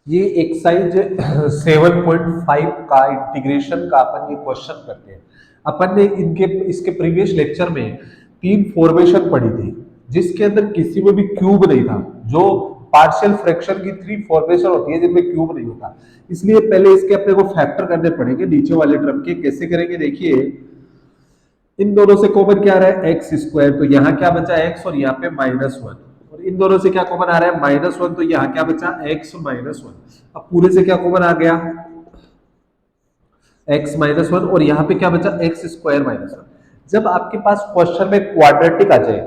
ये एक्सरसाइज 7.5 का इंटीग्रेशन का अपन ये क्वेश्चन करते हैं। अपन ने इनके इसके प्रीवियस लेक्चर में 3 फॉर्मेशन पढ़ी थी जिसके अंदर किसी में भी क्यूब नहीं था। जो पार्शियल फ्रैक्शन की 3 फॉर्मेशन होती है जिनमें क्यूब नहीं होता, इसलिए पहले इसके अपने को फैक्टर करने पड़ेंगे नीचे वाले टर्म के। कैसे करेंगे देखिए, इन दोनों से कॉमन क्या आ रहा है एक्स स्क्वायर, तो यहाँ क्या बचा एक्स और यहाँ पे -1। और इन दोनों से क्या कॉमन आ रहा है -1, तो यहाँ क्या बचा एक्स -1। अब पूरे से क्या कॉमन आ गया एक्स -1 और यहाँ पे क्या बचा एक्स स्क्वायर -1। जब आपके पास क्वेश्चन में क्वाड्रेटिक आ जाए,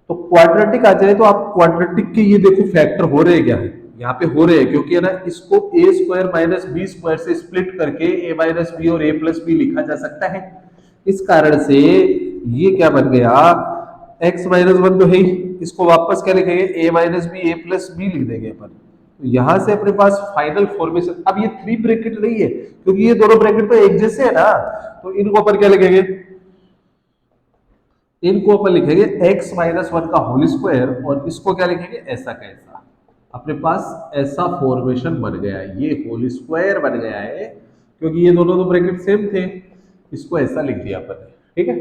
तो क्वाड्रेटिक आ जाए तो आप क्वाड्रेटिक के ये देखो फैक्टर हो रहे क्या है, यहाँ पे हो रहे हैं क्योंकि है ना इसको ए स्क्वायर माइनस बी स्क्वायर से स्प्लिट करके ए माइनस बी और ए प्लस बी लिखा जा सकता है। इस कारण से ये क्या बन गया x -1 तो है ही, इसको वापस क्या लिखेंगे a minus B A plus B लिख देंगे अपन। तो यहां से अपने पास फाइनल फॉर्मेशन, अब ये 3 ब्रैकेट नहीं है क्योंकि ये दोनों ब्रैकेट तो एक जैसे है ना, तो इनको अपन क्या लिखेंगे, इनको अपन लिखेंगे x -1 का होल स्क्वायर और इसको क्या लिखेंगे ऐसा का ऐसा। अपने पास ऐसा फॉर्मेशन बन गया है, ये होल स्क्वायर बन गया है क्योंकि ये दोनों तो ब्रैकेट सेम थे। इसको ऐसा लिख दिया अपन ने, ठीक है।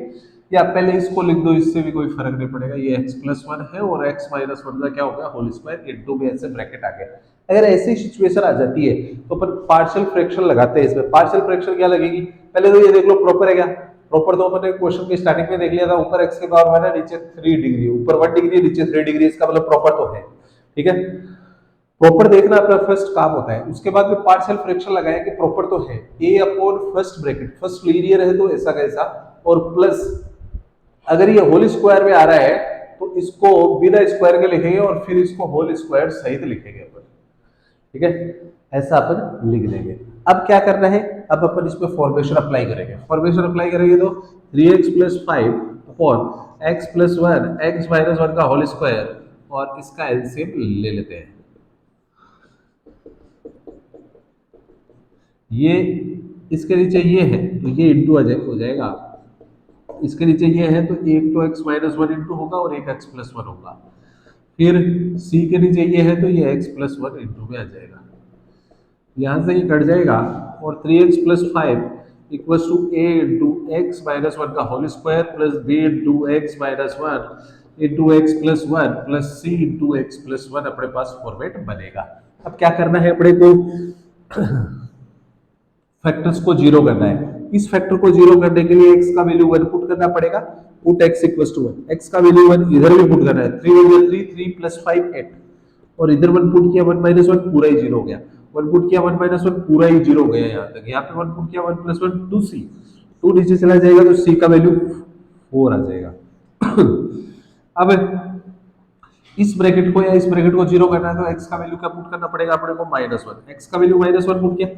या पहले इसको लिख दो, इससे भी कोई फर्क नहीं पड़ेगा। ये x+1 है और x -1 का क्या हो गया होल स्क्वायर इनटू में ऐसे ब्रैकेट आ गया। अगर ऐसी सिचुएशन आ जाती है तो अपन पार्शियल फ्रैक्शन लगाते हैं। इसमें पार्शियल फ्रैक्शन क्या लगेगी, पहले तो ये देख लो प्रॉपर है क्या, प्रॉपर तो अपने क्वेश्चन की स्टार्टिंग में देख लिया था, ऊपर x के पावर में नीचे 3 डिग्री, ऊपर 1 डिग्री नीचे 3 डिग्री, इसका मतलब प्रॉपर तो है, ठीक है। प्रॉपर देखना अपना फर्स्ट काम होता है। उसके बाद में पार्शियल फ्रैक्शन लगाया कि प्रॉपर तो है a upon first bracket, first linear है तो ऐसा कैसा, और प्लस अगर ये होल स्क्वायर में आ रहा है तो इसको बिना स्क्वायर के लिखेंगे और फिर इसको होल स्क्वायर सहित लिखेंगे अपन, ठीक है। ऐसा अपन लिख देंगे। अब क्या करना है, अब अपन इसमें फॉर्मेशन अप्लाई करेंगे। फॉर्मेशन अप्लाई करेंगे तो 3x + 5 अपॉन x + 1 x -1 का होल स्क्वायर और इसका एलसीएम ले लेते हैं। ये इसके नीचे ये है तो ये इंटू हो जाएगा, इसके नीचे ये है तो एक तो x -1 इंटू होगा और एक x + 1 होगा। फिर c के नीचे ये है तो ये x + 1 इंटू में आ जाएगा, यहाँ से ये कट जाएगा और 3x + 5 equals to a into x -1 का whole square plus b into x -1 into x + 1 plus c into x + 1 अपने पास फॉर्मेट बनेगा। अब क्या करना है अपने को, फैक्टर्स को जीरो करना है। इस फैक्टर को जीरो करने के लिए x का वैल्यू 1 पुट करना पड़ेगा, पुट x = 1, x का वैल्यू 1 इधर भी पुट करना है, 3 × 3 3 + 5 8 और इधर 1 पुट किया 1 - 1 पूरा ही जीरो हो गया, 1 पुट किया 1 - 1 पूरा ही जीरो हो गया यहाँ तक। यहाँ पे 1 पुट किया 1 + 1 2c, 2 नीचे चला जाएगा तो c का वैल्यू 4 आ जाएगा। अब इस ब्रैकेट को या इस ब्रैकेट को जीरो करना है तो x का वैल्यू क्या पुट करना पड़ेगा अपने को -1, x का वैल्यू -1 पुट किया,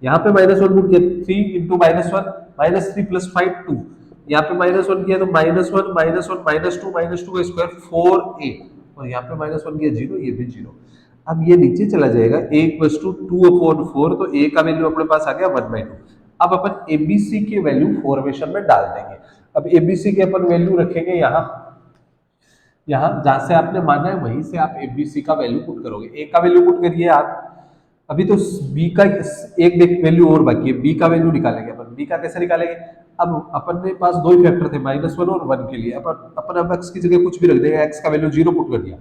यहाँ पे -1 पुट किया 3 × -1 -3 + 5 2, यहाँ पे -1 किया तो -1 -1 -2 का स्क्वायर 4a और यहाँ पे -1 किया 0, ये भी 0। अब ये नीचे चला जाएगा a = 2/4, तो a का वैल्यू अपने पास आ गया 1/2। अब अपन abc के वैल्यू फॉर्मेशन में डाल देंगे। अब abc के अपन वैल्यू रखेंगे यहाँ, यहाँ जहां से आपने माना है वहीं से आप एबीसी का वैल्यू पुट करोगे। ए का वैल्यू पुट करिए आप, अभी तो बी का एक वैल्यू और बाकी है, बी का वैल्यू निकालेंगे अपन। बी का कैसे निकालेंगे, अब अपन के पास दो ही फैक्टर थे -1 और 1 के लिए, अपन अब x की जगह कुछ भी रख देंगे, x का वैल्यू 0 पुट कर दिया,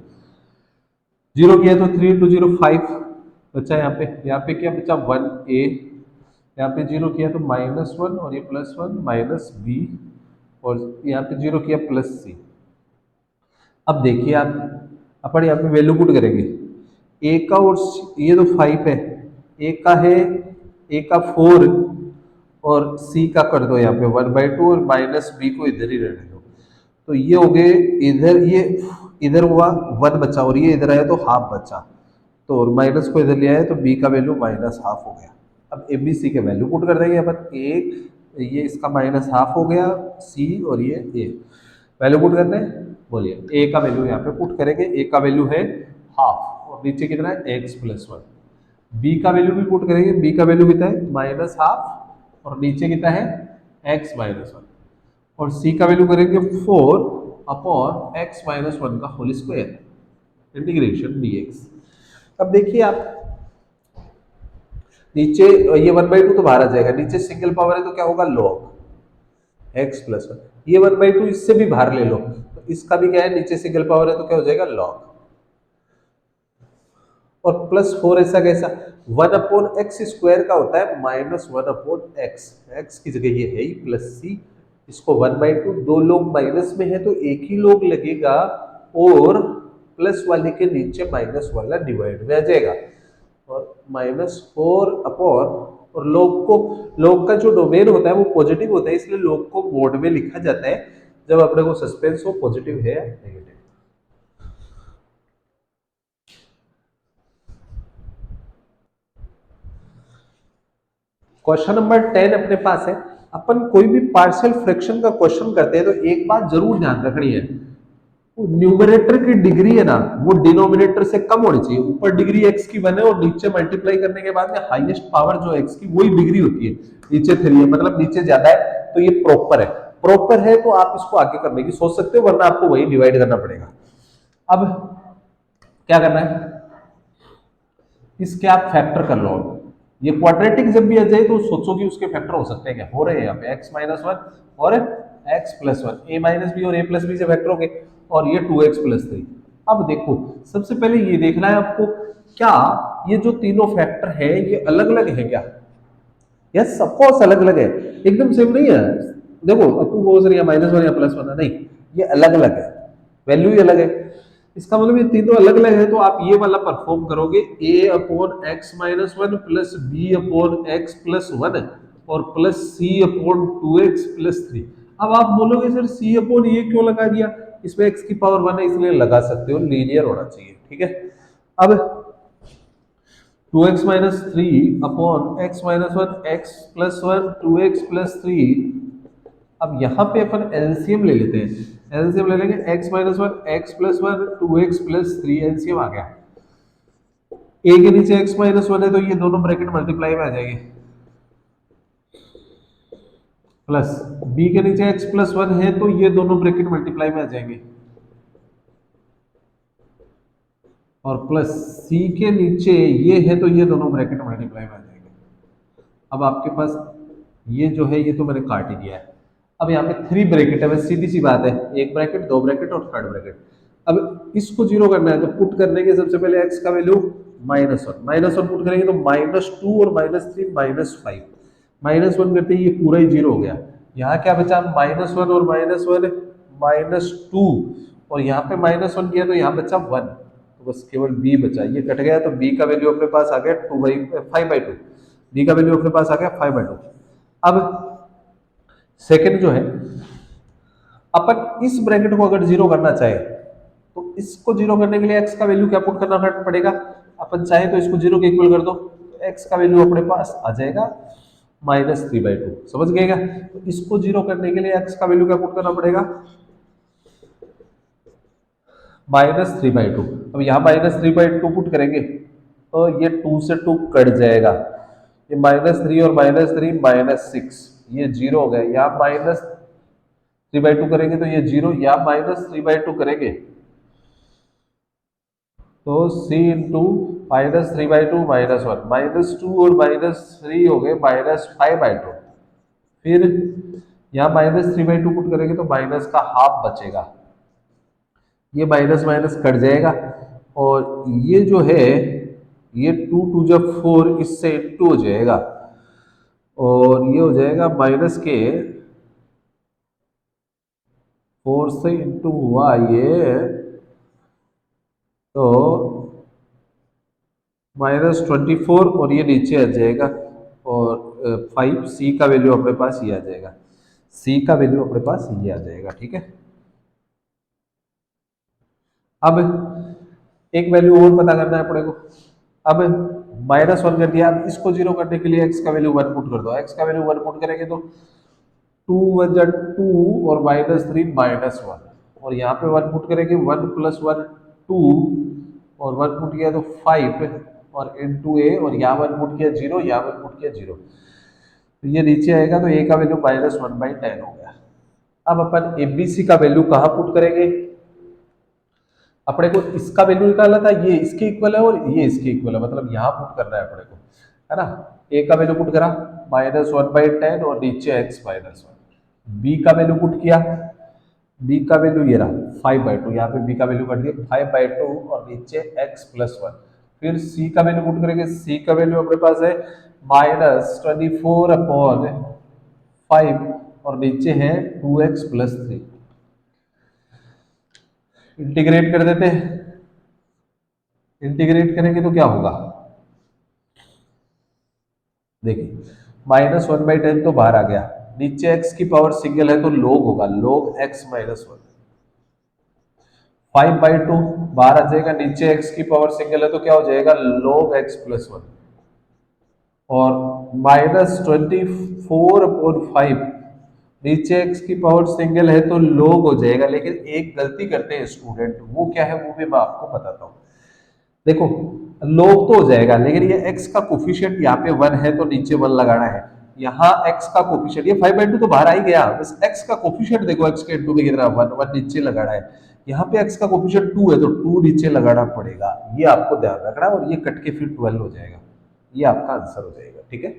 0 किया तो 3 × 0 5 बचा, यहाँ पे क्या बचा 1a, यहाँ पे 0 किया तो -1 और ये +1 -b और यहाँ पे 0 किया +c। अब देखिए आप अपन यहाँ पे वैल्यू पुट करेंगे, ए का और ये तो 5 है, ए का है, ए का 4 और सी का कर दो यहाँ पे 1/2 और -b को इधर ही रहने दो। तो ये हो गए इधर, ये इधर हुआ 1 बचा और ये इधर आया तो हाफ बचा, तो और माइनस को इधर ले आया तो b का वैल्यू -1/2 हो गया। अब ए बी सी के वैल्यू पुट कर देंगे अपन, ए ये इसका -1/2 हो गया, सी और ये ए वैल्यू पुट करने, बोलिए ए का वैल्यू यहाँ पे पुट करेंगे, ए का वैल्यू है हाफ और नीचे कितना है x + 1। बी का वैल्यू भी पुट करेंगे, बी का वैल्यू कितना है -1/2 और नीचे कितना है x - 1 और सी का वैल्यू करेंगे 4/x - 1 का होल स्क्वायर इंटीग्रेशन dx। अब देखिए आप नीचे ये 1/2 तो बाहर आ जाएगा, नीचे सिंगल पावर है तो क्या होगा लॉग एक्स प्लस वन, ये 1/2 इससे भी बाहर ले लो तो इसका भी क्या है, नीचे सिंगल पावर है तो क्या हो जाएगा लॉग, और प्लस फोर ऐसा कैसा, 1/x² का होता है -1/x, x की जगह ये है ही प्लस सी, इसको 1/2, दो लोग माइनस में है तो एक ही लोग लगेगा और प्लस वाले के नीचे माइनस वाला डिवाइड में आ जाएगा, और -4 और लोग का जो डोमेन होता है वो पॉजिटिव होता है, इसलिए लोग को मोड में लिखा जाता है जब अपने को सस्पेंस हो पॉजिटिव है या नेगेटिव। क्वेश्चन नंबर 10 अपने पास है, अपन कोई भी पार्शियल फ्रैक्शन का क्वेश्चन करते हैं तो एक बात जरूर ध्यान रखनी है, न्यूमरेटर की डिग्री है ना वो डिनोमिनेटर से कम होनी चाहिए, ऊपर डिग्री x की 1 है और नीचे मल्टीप्लाई करने के बाद में हाईएस्ट पावर जो x की वही डिग्री होती है, नीचे 3 है मतलब नीचे ज्यादा है तो ये प्रॉपर है, प्रॉपर है तो आप इसको आगे करने की सोच सकते हो, वरना आपको वही डिवाइड करना पड़ेगा। अब क्या करना है, इसके आप फैक्टर कर लो, ये क्वाड्रेटिक जब भी आ जाए तो सोचो कि उसके फैक्टर हो सकते हैं, क्या हो रहे हैं यहाँ पे x-1 और x+1, a माइनस बी और a प्लस बी से फैक्टर हो गए, और ये 2x+3। अब देखो सबसे पहले ये देखना है आपको, क्या ये जो तीनों फैक्टर है ये अलग अलग है क्या, यस ऑफ कोर्स अलग अलग है, एकदम सेम नहीं है। देखो अब तू बोल रही है -1 या +1 है, नहीं ये अलग अलग है, वैल्यू ही अलग है, इसका मतलब ये तीनों अलग अलग है, तो आप ये वाला परफॉर्म करोगे a/x-1 प्लस b/x+1 और प्लस c/2x+3। अब आप बोलोगे सर c/ये क्यों लगा दिया, इसमें x की पावर 1 है इसलिए लगा सकते हो, लीनियर होना चाहिए, ठीक है। अब 2x-3/x-1 x+1 2x+3, अब यहाँ पे अपन एलसीएम ले लेते हैं, एलसीएम ले लेंगे x-1 x+1 2x+3, एलसीएम आ गया, a के नीचे x-1 है तो ये दोनों ब्रैकेट मल्टीप्लाई में आ जाएंगे, प्लस b के नीचे x+1 है तो ये दोनों ब्रैकेट मल्टीप्लाई में आ जाएंगे, और प्लस c के नीचे ये है तो ये दोनों ब्रैकेट मल्टीप्लाई में आ जाएंगे। अब आपके पास ये जो है ये तो मैंने काट ही दिया है, अब यहाँ पे 3 ब्रैकेट है, बस सीधी सी बात है, एक ब्रैकेट, दो ब्रैकेट और थर्ड ब्रैकेट। अब इसको जीरो करना है तो पुट करने के सबसे पहले x का वैल्यू -1 पुट करेंगे तो -2 और -3 -5, -1 करते ही ये पूरा ही जीरो हो गया, यहाँ क्या बचा -1 और -1 -2, और यहाँ पे -1 किया तो यहाँ बचा 1, तो बस केवल b बचा, ये कट गया तो b का वैल्यू अपने पास आ गया 5/2, b का वैल्यू अपने पास आ गया 5/2। अब सेकंड जो है, अपन इस ब्रैकेट को अगर जीरो करना चाहे तो इसको जीरो करने के लिए x का वैल्यू क्या पुट करना पड़ेगा, अपन चाहे तो इसको जीरो के इक्वल कर दो, तो x का वैल्यू अपने पास आ जाएगा -3/2, समझ गए क्या। तो इसको जीरो करने के लिए x का वैल्यू क्या पुट करना पड़ेगा, -3/2। अब यहाँ -3/2 पुट करेंगे तो ये 2 से 2 कट जाएगा, ये -3 और -3 -6, ये जीरो हो गया, यहाँ -3/2 करेंगे तो ये जीरो, या -3/2 करेंगे तो c इंटू -3/2 -1 -2 और -3 हो गए -5/2, फिर यहाँ -3/2 पुट करेंगे तो माइनस का हाफ बचेगा, ये माइनस माइनस कट जाएगा, और ये जो है ये 2 2 जब 4 इससे इंटू हो जाएगा, और ये हो जाएगा माइनस के 4 से इंटू हुआ ये, तो -24 और ये नीचे आ जाएगा, और 5 सी का वैल्यू अपने पास ये आ जाएगा, सी का वैल्यू अपने पास ये आ जाएगा, ठीक है। अब एक वैल्यू और पता करना है अपने को, अब -1 कर दिया, अब इसको जीरो करने के लिए x का वैल्यू 1 पुट कर दो, x का वैल्यू 1 पुट करेंगे तो 2 1 जा 2 और -3 -1, और यहाँ पे 1 पुट करेंगे 1 + 1 2, और 1 पुट किया तो 5 और इनटू a, और यहाँ 1 पुट किया 0, यहाँ 1 पुट किया 0, तो ये नीचे आएगा तो a का वैल्यू -1/10 हो गया। अब अपन एबीसी का वैल्यू कहाँ पुट करेंगे, अपने को इसका वैल्यू निकालना था, ये इसके इक्वल है और ये इसके इक्वल है, मतलब यहाँ पुट करना है अपने को, है ना। ए का वैल्यू पुट करा -1/10 और नीचे x-1। बी का वैल्यू पुट किया, बी का वैल्यू ये रहा 5/2, यहाँ पे बी का वैल्यू कर दिया 5/2 और नीचे x+1। फिर सी का वैल्यू पुट करेंगे, सी का वैल्यू अपने पास है -24/5 और नीचे है 2x+3। इंटीग्रेट कर देते हैं, इंटीग्रेट करेंगे तो क्या होगा, देखिए -1/10 तो बाहर आ गया, नीचे x की पावर सिंगल है तो log होगा, log x-1। 5/2 बाहर आ जाएगा, नीचे x की पावर सिंगल है तो क्या हो जाएगा, log x+1। और -24/5 नीचे x की पावर सिंगल है तो log हो जाएगा। लेकिन एक गलती करते हैं स्टूडेंट, वो क्या है वो भी मैं आपको बताता हूँ। देखो log तो हो जाएगा, लेकिन ये x का कोफिशिएंट यहाँ पे 1 है तो नीचे 1 लगाना है। यहाँ x का कोफिशिएंट, ये 5/2 तो बाहर आ ही गया, बस x का कोफिशिएंट देखो, x के इंटू में कितना 1, 1 नीचे लगाना है। यहाँ पे x का कोफिशिएंट 2 है तो 2 नीचे लगाना पड़ेगा, ये आपको ध्यान रखना है। और ये कट के फिर 12 हो जाएगा, ये आपका आंसर हो जाएगा। ठीक है,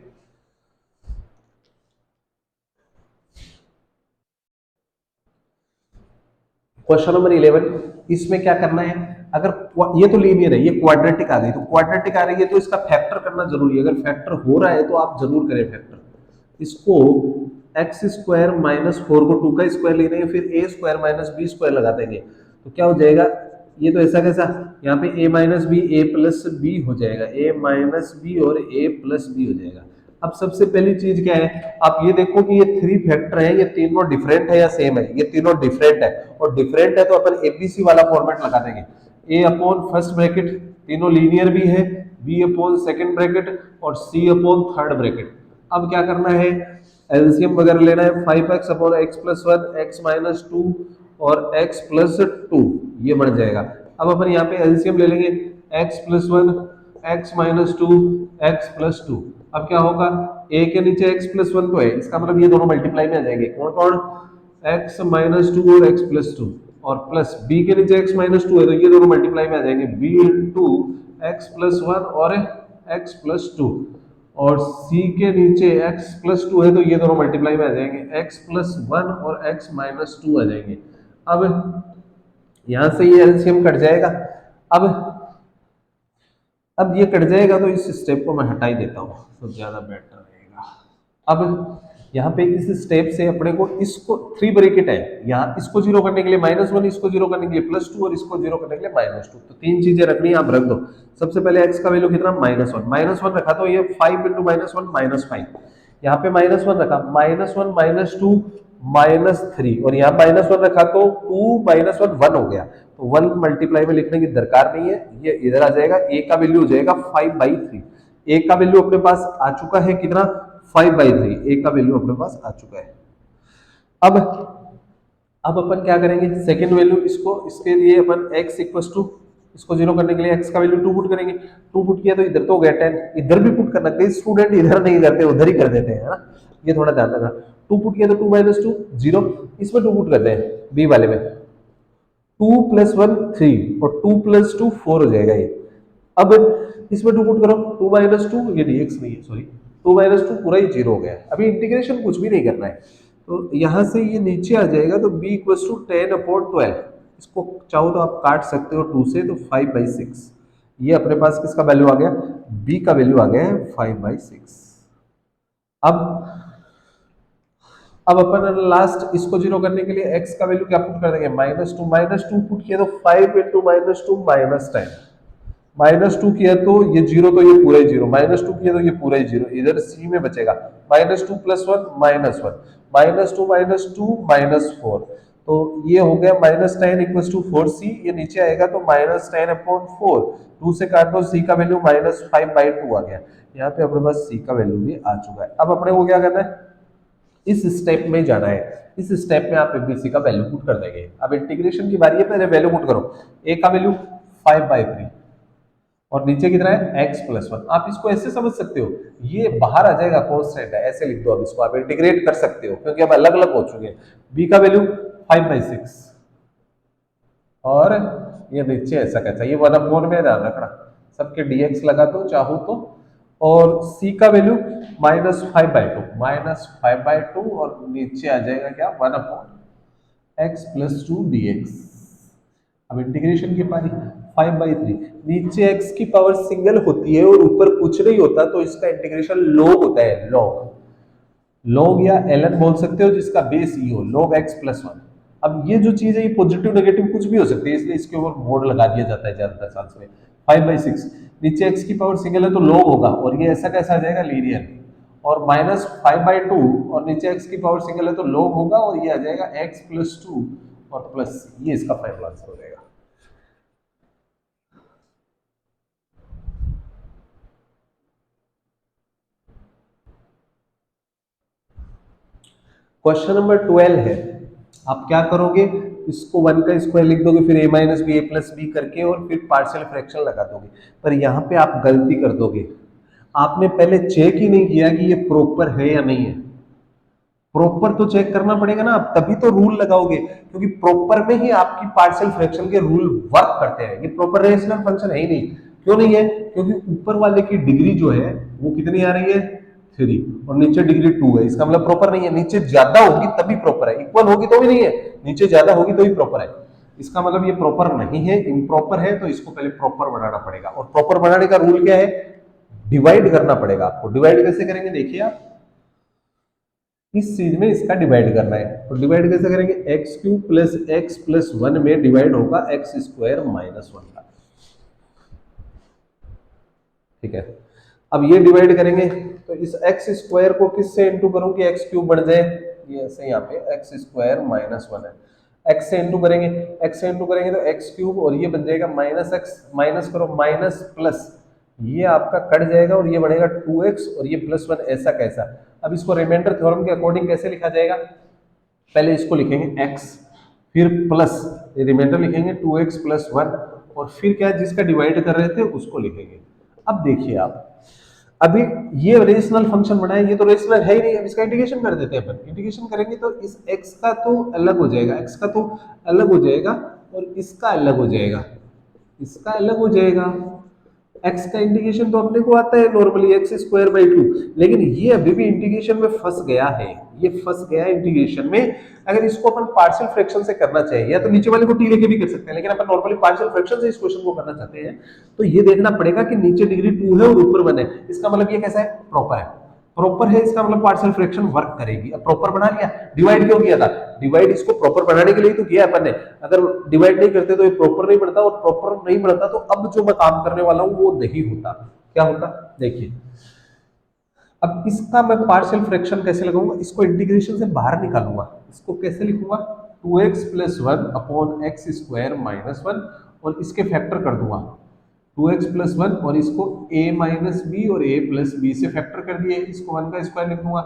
क्वेश्चन नंबर 11, इसमें क्या करना है, अगर ये तो लीनियर है, ये क्वाड्रेटिक आ गई, तो क्वाड्रेटिक आ रही है तो इसका फैक्टर करना जरूरी है। अगर फैक्टर हो रहा है तो आप जरूर करें फैक्टर। इसको x² - 4 को 2 का स्क्वायर ले लेंगे, फिर a² - b² लगा देंगे तो क्या हो जाएगा, ये तो ऐसा कैसा, यहाँ पे a - b a+b हो जाएगा, a - b और a+b हो जाएगा। अब सबसे पहली चीज क्या है, आप ये देखो कि ये 3 फैक्टर है, ये तीनों डिफरेंट है या सेम है, ये तीनों डिफरेंट है। और डिफरेंट है तो अपन एबीसी वाला फॉर्मेट लगा देंगे, a अपॉन फर्स्ट ब्रैकेट, तीनों लीनियर भी है, b अपॉन सेकंड ब्रैकेट और c अपॉन थर्ड ब्रैकेट। अब क्या करना है, एलसीएम वगैरह लेना है, 5x अपॉन x+1 x-2 और x+2 ये बन जाएगा। अब अपन यहाँ पे एलसीएम ले लेंगे, x+1 x-2 x+2। अब क्या होगा, a के नीचे x+1 तो है, इसका मतलब ये दोनों मल्टीप्लाई में आ जाएंगे, कौन कौन, x-2 और x+2, और प्लस b के नीचे x-2 है तो ये दोनों मल्टीप्लाई में आ जाएंगे, b इंटू x+1 और x+2। और c के नीचे x+2 है तो ये दोनों मल्टीप्लाई में आ जाएंगे, x+1 और x-2 आ जाएंगे। अब यहां से ये एलसीएम कट जाएगा। अब ये कट जाएगा तो इस स्टेप को मैं हटा ही देता हूँ तो ज्यादा बेटर रहेगा। अब यहाँ पे इस स्टेप से अपने को इसको 3 ब्रैकेट है, यहाँ इसको जीरो करने के लिए -1, इसको जीरो करने के लिए +2 और इसको जीरो करने के लिए -2, तो 3 चीजें रखनी है, आप रख दो। सबसे पहले x का वैल्यू कितना, -1 रखा तो ये 5 × -1 -5, यहाँ पे -1 रखा, -1 -2 -3 और यहाँ -1 रखा तो 2 -1 1 हो गया, तो 1 मल्टीप्लाई में लिखने की दरकार नहीं है, ये इधर आ जाएगा, a का वैल्यू हो जाएगा 5/3। a का वैल्यू अपने पास आ चुका है कितना, 5/3, a का वैल्यू अपने पास आ चुका है। अब अपन क्या करेंगे, सेकंड वैल्यू इसको, इसके लिए अपन x इक्वल टू, इसको जीरो करने के लिए x का वैल्यू 2 पुट करेंगे, 2 पुट किया तो इधर तो हो गया 10, इधर भी पुट करना, कई स्टूडेंट इधर नहीं करते उधर ही कर देते हैं ना, ये थोड़ा ध्यान रखना। 2 पुट किया तो 2 - 2 0, इसमें 2 पुट करते हैं b वाले में, 2 + 1 3 और 2 + 2 4 हो जाएगा ये। अब इसमें 2 पुट करो, 2 - 2 ये dx नहीं है, सॉरी 2 - 2 पूरा ही 0 हो गया, अभी इंटीग्रेशन कुछ भी नहीं करना है, तो यहां से ये नीचे आ जाएगा तो b = 10/12, इसको चाहो तो आप काट सकते हो 2 से, तो 5/6, ये अपने पास किसका वैल्यू आ गया, b का वैल्यू आ गया है 5/6। अब अपन लास्ट इसको जीरो करने के लिए x का वैल्यू क्या पुट कर देंगे, -2 पुट किया तो 5 × -2 -10, -2 किया तो ये जीरो, तो ये पूरा ही जीरो, -2 किया तो ये पूरा ही जीरो, इधर c में बचेगा -2 + 1 -1, -2 -2 -4, तो ये हो गया -10 = 4c, ये नीचे आएगा तो -10/4, 2 से काट दो, c का वैल्यू -5/2 आ गया, यहाँ पे अपने पास c का वैल्यू भी आ चुका है। अब अपने को क्या करना है, इस स्टेप में जाना है, इस स्टेप में आप एबीसी का वैल्यू पुट कर देंगे। अब इंटीग्रेशन की बारी है, पहले वैल्यू पुट करो, a का वैल्यू 5/3 और नीचे कितना है x+1, आप इसको ऐसे समझ सकते हो, ये बाहर आ जाएगा कांस्टेंट है, ऐसे लिख दो, अब इसको आप इंटीग्रेट कर सकते हो क्योंकि अब अलग अलग हो चुके हैं। b का वैल्यू 5/6 और ये नीचे ऐसा कैसा, ये 1/4 में ध्यान रखना, सबके dx लगा दो चाहो तो, और c का वैल्यू -5/2 और नीचे आ जाएगा क्या 1/x+2 dx। अब इंटीग्रेशन की पारी 5/3, नीचे x की पावर सिंगल होती है और ऊपर कुछ नहीं होता तो इसका इंटीग्रेशन log होता है, log या ln बोल सकते हो जिसका बेस e हो, log x+1। अब ये जो चीज है ये पॉजिटिव नेगेटिव कुछ भी हो सकती है, इसलिए इसके ऊपर मोड लगा दिया जाता है ज्यादातर चांस में। 5/6, नीचे x की पावर सिंगल है तो log होगा और ये ऐसा कैसा आ जाएगा लीनियर, और -5/2 और नीचे x की पावर सिंगल है तो log होगा और ये आ जाएगा x+2 और प्लस, ये इसका फाइनल आंसर हो जाएगा। क्वेश्चन नंबर 12 है, आप क्या करोगे, इसको 1 का स्क्वायर लिख दोगे, फिर a-b करके और फिर पार्शियल फ्रैक्शन लगा दोगे। पर यहाँ पे आप गलती कर दोगे, आपने पहले चेक ही नहीं किया कि ये प्रॉपर है या नहीं है। प्रॉपर तो चेक करना पड़ेगा ना, आप तभी तो रूल लगाओगे, क्योंकि प्रॉपर में ही आपकी पार्शियल फ्रैक्शन के रूल वर्क करते हैं। ये प्रॉपर रेशनल फंक्शन है ही नहीं। क्यों नहीं है? क्योंकि ऊपर वाले की डिग्री जो है वो कितनी आ रही है 3 और नीचे डिग्री 2 है, इसका मतलब प्रॉपर नहीं है। नीचे ज्यादा होगी तभी प्रॉपर है, इक्वल होगी तो भी नहीं है, नीचे ज्यादा होगी तो भी प्रॉपर है। इसका मतलब ये प्रॉपर नहीं है, इम्प्रॉपर है, तो इसको पहले प्रॉपर बनाना पड़ेगा। और प्रॉपर बनाने का रूल क्या है, डिवाइड करना पड़ेगा आपको। डिवाइड कैसे करेंगे देखिए आप, इस चीज में इसका डिवाइड करना है, तो डिवाइड कैसे करेंगे, x³ प्लस x+1 में डिवाइड होगा x² - 1 का। ठीक है, अब ये डिवाइड करेंगे तो इस x² को किससे इंटू करूं कि x³ बढ़ जाए, ये ऐसे यहाँ पे x² - 1 है, x से इंटू करेंगे, x से इंटू करेंगे तो x³ और ये बन जाएगा -x, माइनस करो माइनस प्लस, ये आपका कट जाएगा और ये बढ़ेगा 2x और ये +1, ऐसा कैसा। अब इसको रिमाइंडर थ्योरम के अकॉर्डिंग कैसे लिखा जाएगा, पहले इसको लिखेंगे x, फिर प्लस रिमाइंडर लिखेंगे 2x+1 और फिर क्या जिसका डिवाइड कर रहे थे उसको लिखेंगे। अब देखिए आप, अभी ये रेशनल फंक्शन बना है, ये तो रेशनल है ही नहीं। अब इसका इंटीग्रेशन कर देते हैं अपन, इंटीग्रेशन करेंगे तो इस x का तो अलग हो जाएगा, x का तो अलग हो जाएगा और इसका अलग हो जाएगा, इसका अलग हो जाएगा। x का इंटीग्रेशन तो अपने को आता है नॉर्मली x²/2, लेकिन ये अभी भी इंटीग्रेशन में फंस गया है, ये फंस गया है इंटीग्रेशन में। अगर इसको अपन पार्शियल फ्रैक्शन से करना चाहिए या तो नीचे वाले को t लेके भी कर सकते हैं, लेकिन अपन नॉर्मली पार्शियल फ्रैक्शन से इस क्वेश्चन को करना चाहते हैं, तो ये देखना पड़ेगा कि नीचे डिग्री 2 है और ऊपर 1 है, इसका मतलब ये कैसा है, प्रॉपर है। प्रॉपर है इसका मतलब पार्शियल फ्रैक्शन वर्क करेगी। अब प्रॉपर बना लिया, डिवाइड क्यों किया था, डिवाइड इसको प्रॉपर बनाने के लिए तो किया अपन ने। अगर डिवाइड नहीं करते तो ये प्रॉपर नहीं बनता, और प्रॉपर नहीं बनता तो अब जो मैं काम करने वाला हूं वो नहीं होता। क्या होता देखिए, अब इसका मैं पार्शियल फ्रैक्शन कैसे लगाऊंगा, इसको इंटीग्रेशन से बाहर निकालूंगा, इसको कैसे लिखूंगा, 2x+1/x² - 1 और इसके फैक्टर कर दूंगा 2x+1 और इसको a-b और a+b से फैक्टर कर दिए, इसको 1 का स्क्वायर लिख दूंगा,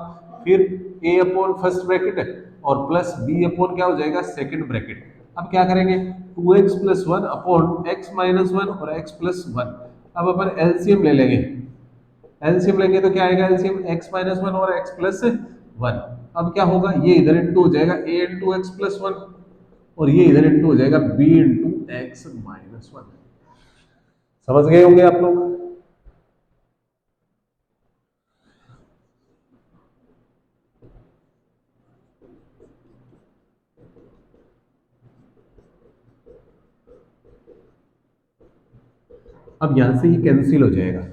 फिर a/फर्स्ट ब्रैकेट और प्लस b/ क्या हो जाएगा सेकंड ब्रैकेट। अब क्या करेंगे, 2x+1/x-1 और x+1। अब अपन एलसीएम ले लेंगे, एलसीएम लेंगे तो क्या आएगा, एलसीएम x-1 और x+1। अब क्या होगा, ये इधर इंटू हो जाएगा a x+1 और ये इधर इंटू हो जाएगा b x-1। समझ गए होंगे आप लोग। अब यहां से ये कैंसिल हो जाएगा।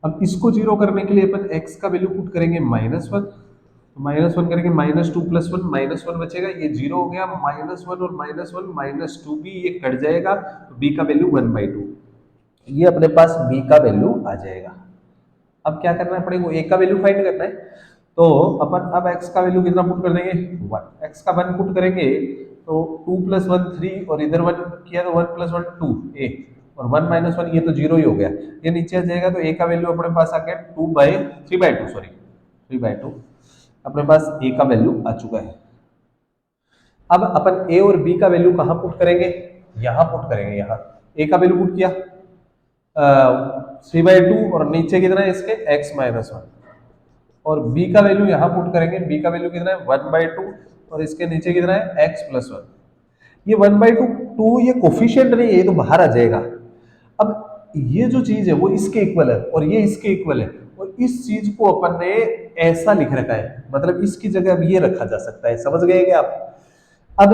अब इसको जीरो करने के लिए अपन x का वैल्यू पुट करेंगे -1, -1 करेंगे -2+1 -1 बचेगा, ये जीरो हो गया, -1 और -1 -2 भी ये कट जाएगा, तो b का वैल्यू 1/2, ये अपने पास b का वैल्यू आ जाएगा। अब क्या करना पड़ेगा, a का वैल्यू फाइंड करना है, तो अपन अब x का वैल्यू कितना पुट कर देंगे 1, x का 1 पुट करेंगे तो 2 + 1 3 और इधर 1 किया तो 1 + 1 2 a और 1 - 1 ये तो जीरो ही हो गया, ये नीचे आ जाएगा, तो a का वैल्यू अपने पास आ गया 3/2 सॉरी 3/2, अपने पास a का वैल्यू आ चुका है। अब अपन a और b का वैल्यू कहाँ पुट करेंगे, यहाँ पुट करेंगे, यहाँ a का वैल्यू पुट किया 3/2 और नीचे कितना है इसके x-1, और b का वैल्यू यहाँ पुट करेंगे, b का वैल्यू कितना है 1/2 और इसके नीचे कितना है x+1। ये 1/2 ये कोफिशिएंट नहीं है, ये तो बाहर आ जाएगा। अब ये जो चीज है वो इसके इक्वल है और ये इसके इक्वल है, और इस चीज को अपन ने ऐसा लिख रखा है, मतलब इसकी जगह अब ये रखा जा सकता है। समझ गए क्या आप? अब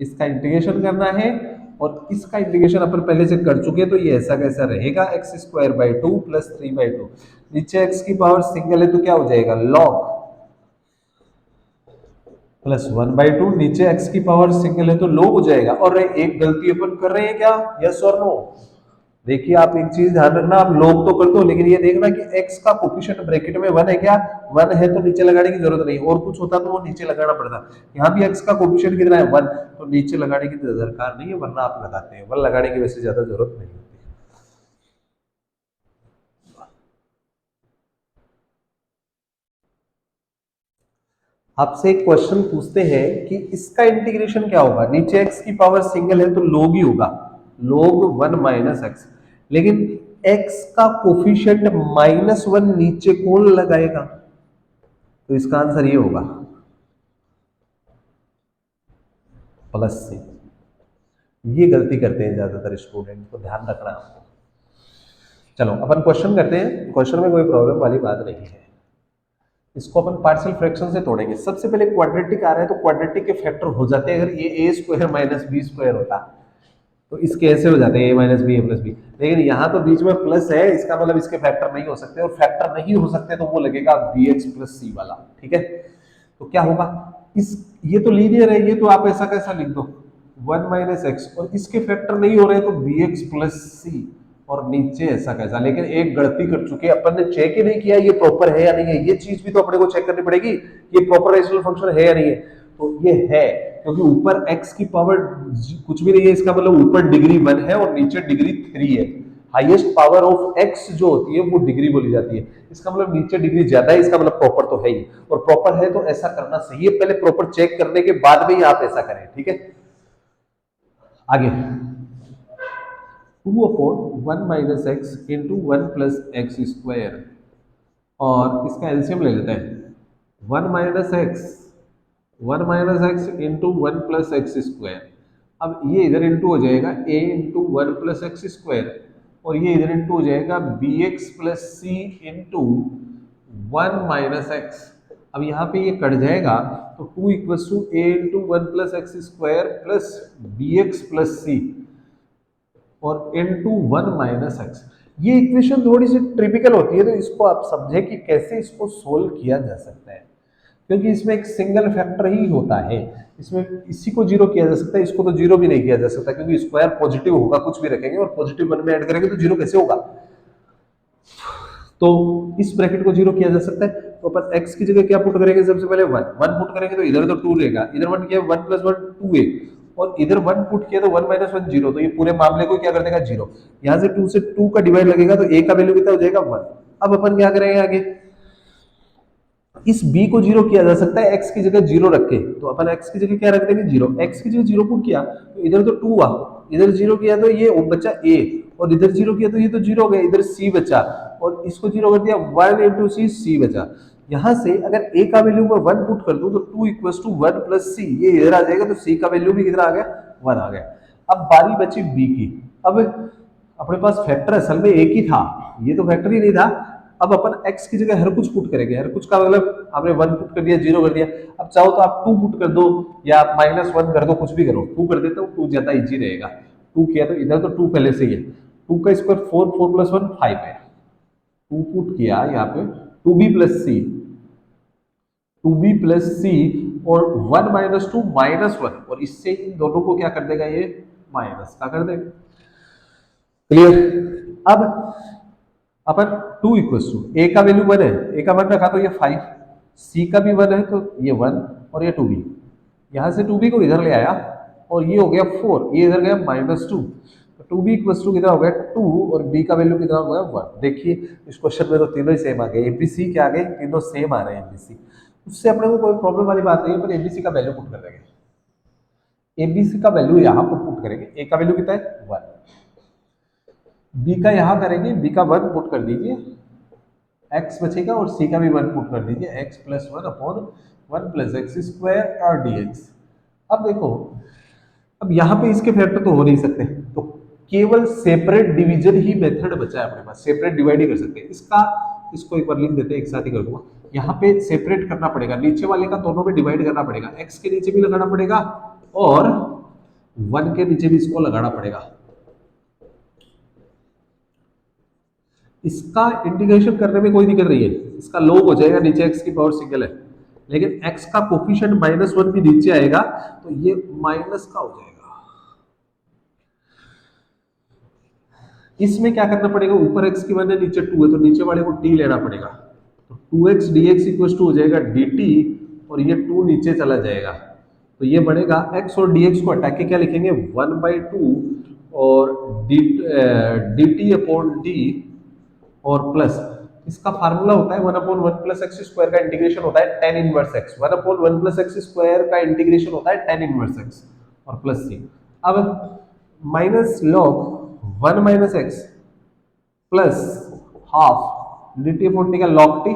इसका इंटीग्रेशन करना है, और इसका इंटीग्रेशन अपन पहले से कर चुके हैं, तो ये ऐसा कैसा रहेगा, x square by two plus 3/2। नीचे एक्स की पावर सिंगल है तो क्या हो जाएगा, लॉग प्लस 1/2, नीचे एक्स की पावर सिंगल है तो log हो जाएगा। और एक गलती अपन कर रहे हैं क्या, यस और नो? देखिए आप एक चीज ध्यान रखना, आप log तो कर दो लेकिन ये देखना कि x का कोफिशिएंट ब्रैकेट में 1 है क्या, 1 है तो नीचे लगाने की जरूरत नहीं, और कुछ होता तो वो नीचे लगाना पड़ता। यहाँ भी x का कोफिशिएंट कितना है, 1, तो नीचे लगाने की दरकार नहीं है, वरना आप लगाते हैं, 1 लगाने की वैसे ज्यादा जरूरत नहीं होती। आपसे एक क्वेश्चन पूछते हैं कि इसका इंटीग्रेशन क्या होगा, नीचे एक्स की पावर सिंगल है तो लोग ही होगा, लोग 1 माइनस एक्स, लेकिन एक्स का कोफिशिएंट -1 नीचे कौन लगाएगा, तो इसका आंसर ये होगा +c। ये गलती करते हैं ज्यादातर स्टूडेंट, को ध्यान रखना आपको। चलो अपन क्वेश्चन करते हैं, क्वेश्चन में कोई प्रॉब्लम वाली बात नहीं है। इसको अपन पार्शियल फ्रैक्शन से तोड़ेंगे। सबसे पहले क्वाड्रेटिक आ रहा है तो क्वाड्रेटिक के फैक्टर हो जाते हैं, अगर ये ए स्क्वायर माइनस बी स्क्वायर होता तो इसके ऐसे हो जाते हैं, ए minus B A plus B, लेकिन यहाँ तो बीच में प्लस है, इसका मतलब इसके फैक्टर नहीं हो सकते, और फैक्टर नहीं हो सकते तो वो लगेगा बी एक्स प्लस सी वाला। ठीक है, तो क्या होगा, इस ये तो लीनियर है, ये तो आप ऐसा कैसा लिख दो 1 माइनस एक्स, और इसके फैक्टर नहीं हो रहे तो बी एक्स प्लस सी, और नीचे ऐसा कैसा। लेकिन एक गलती कर चुके हैं अपन ने, चेक ही नहीं किया ये प्रॉपर है या नहीं है, ये चीज भी तो अपने को चेक करनी पड़ेगी, ये प्रॉपर रेशनल फंक्शन है या नहीं है। तो ये है, क्योंकि ऊपर x की पावर कुछ भी नहीं है, इसका मतलब ऊपर डिग्री 1 है और नीचे डिग्री 3 है। हाईएस्ट पावर ऑफ x जो होती है वो डिग्री बोली जाती है, इसका मतलब नीचे डिग्री ज्यादा है, इसका मतलब प्रॉपर तो है ही, और प्रॉपर है तो ऐसा करना सही है, पहले प्रॉपर चेक करने के बाद में ही आप ऐसा करें। ठीक है, आगे 2/1 minus X into 1 plus X square, और इसका एलसीएम ले लेते हैं, 1 minus X, 1 - x into 1 plus X square. अब ये इधर इंटू हो जाएगा a into 1 plus X square, और ये इधर इंटू हो जाएगा B X plus C into 1 minus X. अब यहाँ पे ये कट जाएगा तो 2 equals to a into 1 plus X square plus B X plus सी और इंटू 1 माइनस एक्स। ये इक्वेशन थोड़ी सी ट्रिपिकल होती है, तो इसको आप समझे कि कैसे इसको सोल्व किया जा सकता है, क्योंकि इसमें एक सिंगल फैक्टर ही होता है, इसमें इसी को जीरो किया जा सकता है, इसको तो जीरो भी नहीं किया जा सकता, क्योंकि स्क्वायर पॉजिटिव होगा, कुछ भी रखेंगे और पॉजिटिव 1 में ऐड करेंगे तो जीरो कैसे होगा। तो इस ब्रैकेट को जीरो किया जा सकता है, तो अपन x की जगह क्या पुट करेंगे, सबसे पहले 1 1 पुट करेंगे तो इधर तो 2 रहेगा, इधर 1 किया 1 + 1 2a, और इधर 1 पुट किया तो 1 - 1 0, तो ये पूरे मामले को क्या कर देगा, जीरो। यहां से 2 से 2 का डिवाइड लगेगा तो a का वैल्यू कितना हो जाएगा, 1। अब अपन क्या करेंगे आगे, इस b को जीरो किया जा सकता है x की जगह जीरो रख के, तो अपन x की जगह क्या रख देंगे, जीरो। x की जगह जीरो पुट किया तो इधर तो 2 आ, इधर जीरो किया तो ये बचा a, और इधर जीरो किया तो ये तो जीरो हो गया, इधर c बचा, और इसको जीरो कर दिया 1 × c, c बचा। यहां से अगर a का वैल्यू मैं 1 पुट कर दूं तो 2 = 1 + c, ये इधर आ जाएगा तो c का वैल्यू भी कितना आ गया, 1 आ गया। अब बारी बची b की। अब अपने पास फैक्टर असल में एक ही था, ये तो फैक्टर ही नहीं था। अब अपन x की जगह हर कुछ पुट करेंगे, हर कुछ का मतलब आपने 1 पुट कर दिया, 0 कर दिया। अब चाहो तो आप 2 पुट कर दो या आप -1 कर दो, कुछ भी करो, 2 कर देता हूँ, 2 ज्यादा इजी रहेगा। 2 किया तो इधर तो 2 पहले से ही है, 2 का स्क्वायर 4, 4 + 1 5 है, 2 पुट किया यहाँ पे 2b + c, 2b + c, और 1 - 2 -1, और इससे इन दोनों को क्या कर देगा, ये माइनस का कर देगा। क्लियर। अब अपन 2 = a का वैल्यू 1 है, a का 1 रखा तो ये 5, c का भी 1 है तो ये 1, और ये 2b, यहां से 2b को इधर ले आया और ये हो गया 4, ये इधर गया -2, तो 2b = कितना हो गया 2, और b का वैल्यू कितना हो गया 1। देखिए इस क्वेश्चन में तो तीनों ही सेम आ गए, एबीसी क्या आ गए, तीनों सेम आ रहे हैं एबीसी, उससे अपने को कोई प्रॉब्लम वाली बात नहीं है, पर एबीसी का वैल्यू पुट कर देंगे, एबीसी का वैल्यू यहाँ पर पुट करेंगे, a का वैल्यू कितना है 1, बी का यहां करेंगे, बी का 1 पुट कर दीजिए, x बचेगा, और c का भी 1 पुट कर दीजिए, x + 1/1 + x² और dx। अब देखो, अब यहाँ पे इसके फैक्टर तो हो नहीं सकते, तो केवल सेपरेट डिवीजन ही मेथड बचा है अपने पास, सेपरेट डिवाइड ही कर सकते हैं। इसको एक बार लिख देते हैं, एक साथ ही कर दूंगा। यहाँ पे सेपरेट करना पड़ेगा, नीचे वाले का दोनों में डिवाइड करना पड़ेगा, x के नीचे भी लगाना पड़ेगा और 1 के नीचे भी इसको लगाना पड़ेगा। इसका इंटीग्रेशन करने में कोई दिक्कत नहीं है, इसका log हो जाएगा, नीचे x की पावर सिंगल है, लेकिन x का कोफिशिएंट -1 भी नीचे आएगा तो ये माइनस का हो जाएगा। इसमें क्या करना पड़ेगा, ऊपर x की वैल्यू नीचे 2 है तो नीचे वाले को t लेना पड़ेगा, तो 2x dx इक्वल टू हो जाएगा dt और ये 2 नीचे चला जाएगा तो ये बढ़ेगा। x और dx को हटा के क्या लिखेंगे, 1/2 और dt अपॉन d और प्लस इसका फार्मूला होता है 1/1 प्लस एक्स स्क्वायर का इंटीग्रेशन होता है tan inverse x, 1/1 plus X square का इंटीग्रेशन होता है tan इनवर्स x और प्लस c। अब minus log 1 minus x plus half dt upon T का log t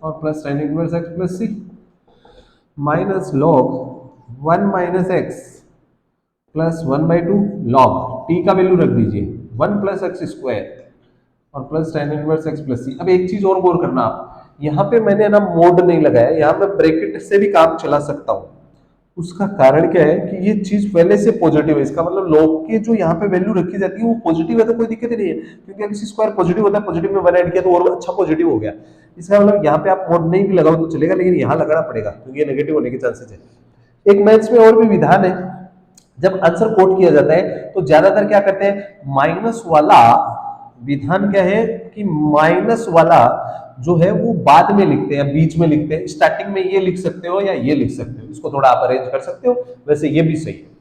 और plus tan inverse x plus c minus log 1 minus x plus 1/2 log t का value रख दीजिए 1 plus X square और plus tan inverse x plus c। अब एक चीज और गौर करना, आप यहाँ पे मैंने ना मोड नहीं लगाया, यहाँ मैं ब्रैकेट से भी काम चला सकता हूँ। उसका कारण क्या है कि ये चीज पहले से पॉजिटिव है, इसका मतलब log के जो यहाँ पे वैल्यू रखी जाती है वो पॉजिटिव है तो कोई दिक्कत ही नहीं है, क्योंकि अगर स्क्वायर पॉजिटिव होता है, पॉजिटिव में 1 ऐड किया तो और अच्छा पॉजिटिव हो गया। इसका मतलब यहाँ पे आप मोड नहीं भी लगाओ तो चलेगा, लेकिन यहाँ लगाना पड़ेगा क्योंकि ये नेगेटिव होने के चांसेस है। एक मैथ्स में और भी विधान है, जब आंसर कोट किया जाता है तो ज्यादातर क्या करते हैं, माइनस वाला विधान क्या है कि माइनस वाला जो है वो बाद में लिखते हैं, बीच में लिखते हैं, स्टार्टिंग में ये लिख सकते हो या ये लिख सकते हो, इसको थोड़ा आप अरेंज कर सकते हो, वैसे ये भी सही है।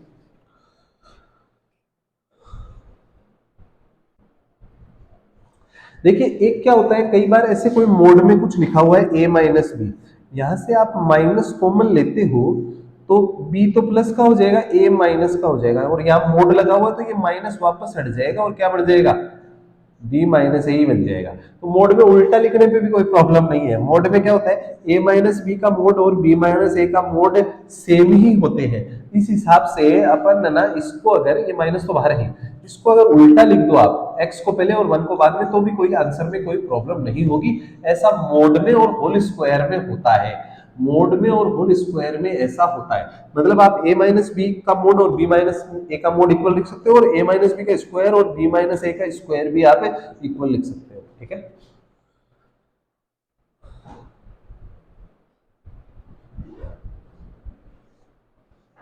देखिए एक क्या होता है, कई बार ऐसे कोई मोड में कुछ लिखा हुआ है a माइनस बी, यहां से आप माइनस कॉमन लेते हो तो b तो प्लस का हो जाएगा, a माइनस का हो जाएगा, और यहाँ मोड लगा हुआ है तो ये माइनस वापस हट जाएगा और क्या बढ़ जाएगा, b माइनस ए ही बन जाएगा। तो मोड में उल्टा लिखने पे भी कोई प्रॉब्लम नहीं है। मोड में क्या होता है, a माइनस बी का मोड और b माइनस ए का मोड सेम ही होते हैं। इस हिसाब से अपन ना इसको, अगर ये माइनस तो बाहर है, इसको अगर उल्टा लिख दो आप, x को पहले और 1 को बाद में, तो भी कोई आंसर में कोई प्रॉब्लम नहीं होगी। ऐसा मोड में और होल स्क्वायर में होता है, मोड में और होल स्क्वायर में ऐसा होता है। मतलब आप a माइनस बी का मोड और b माइनस ए का मोड इक्वल लिख सकते हो, और a माइनस बी का स्क्वायर और b माइनस ए का स्क्वायर भी आप इक्वल लिख सकते हो। ठीक है।